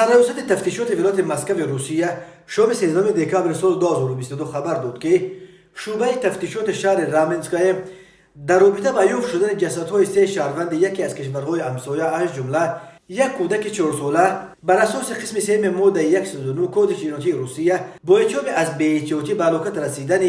سرایوسط تفتیشات ولایت مسکو روسیه شام 13 دکامبر سال 2022 خبر داد که شعبه تفتیشات شهر رامنسکای در رابطه با یافت شدن جسدهای سه شهروند یکی از کشورهای همسایه از جمله یک کودک 4 ساله بر اساس قسم سیم ماده 139 کد جنایی روسیه با اتهام از بی‌احتیاطی به هلاکت رسیدن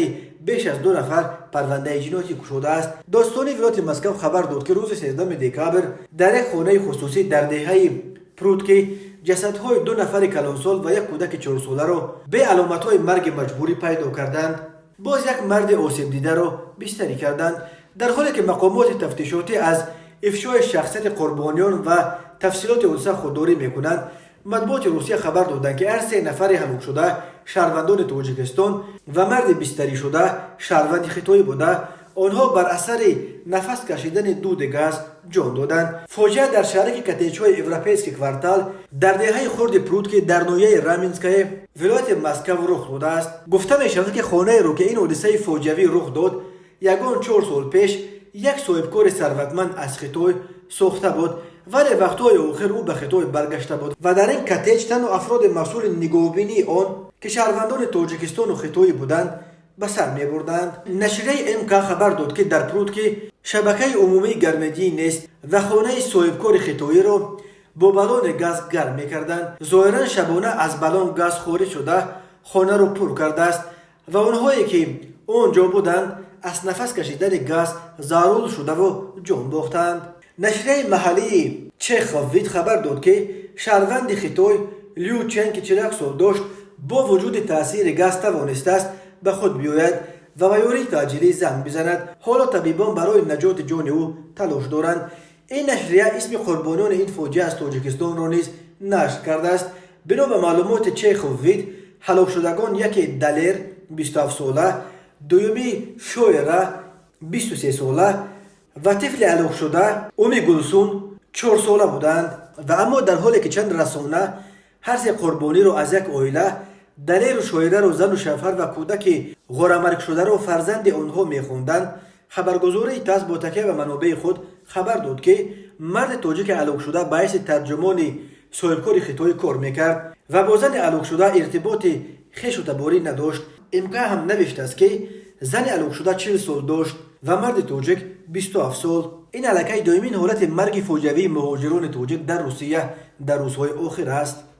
بیش از 2 نفر پرونده جنایی گشوده است. داستان ولایت مسکو خبر داد که روز 13 دکامبر در یک خانه خصوصی در دهه پروتکی جسدهای 2 نفر کلانسال و یک کودک 4 ساله را به علامت‌های مرگ مجبوری پیدا کردند. باز یک مرد آسیب دیده را بستری کردند، در حالی که مقامات تفتیشاتی از افشای شخصیت قربانیان و تفصیلات آن خودداری میکنند. مطبوعات روسیه خبر دادند که هر 3 نفر هلاک شده شهروندان تاجیکستان و مرد بستری شده شهروند خطایی بوده. آنها بر اثر نفس کشیدن دود گاز جان دادند. فاجعه در شهرک کتیچهای اورپیسکی کوارتال در دهه خرد پروتکی در نویه رامینسکای ولایت مسکو رخ داده است. گفته می شود که خانه رو که این حادثه فاجعه‌ای رخ داد یگان 4 سال پیش یک صاحبکار ثروتمند از خطای ساخته بود، ولی وقتهای آخر او به خطای برگشته بود و در این کتیج تنها افراد مسئول نگهبانی آن که شهروندان تاجیکستان و خطایی بودند به سر می بردند. نشریه MK خبر داد که در پروتکی شبکه عمومی گرمدی نیست و خانه صاحبکار خطایی را با بالون گاز گرم می کردند. ظاهرا شبانه از بالون گاز خارج شده خانه را پر کرده است و آنهایی که آنجا بودند از نفس کشیدن گاز زارول شده و جان باختند. نشریه محلی چخووید خبر داد که شهروند خطای لیو چن که 40 سال داشت با وجود تاثیر گاز توانسته است به خود بیاید و به یاری تاجیلی زنگ بزند. حالا طبیبان برای نجات جان او تلاش دارند. این نشریه اسم قربانیان این فاجعه از تاجیکستان را نیز نشر کرده است. بنا به معلومات چخووید هلاک شدگان یکی دلیر 27 ساله، دومی شویره 23 ساله و طفل هلاک شده اومی گلسون 4 ساله بودند. و اما در حالی که چند رسانه هر 3 قربانی را از یک عائله دلیر و شویره را زن و شوهر و کودک غارمرگ شده را فرزند آنها میخواندند، خبرگزاری تاس با تکیه به منابع خود خبر داد که مرد تاجیک هلاک شده باعث ترجمان صاحبکار خطای کار میکرد و با زن هلاک شده ارتباط خویش و تباری نداشت. MK هم نوشته است که زن هلاک شده 40 سال داشت و مرد تاجیک 27 سال. این علاقه دومین حالت مرگ فاجعه‌ای مهاجران تاجیک در روسیه در روزهای آخر است.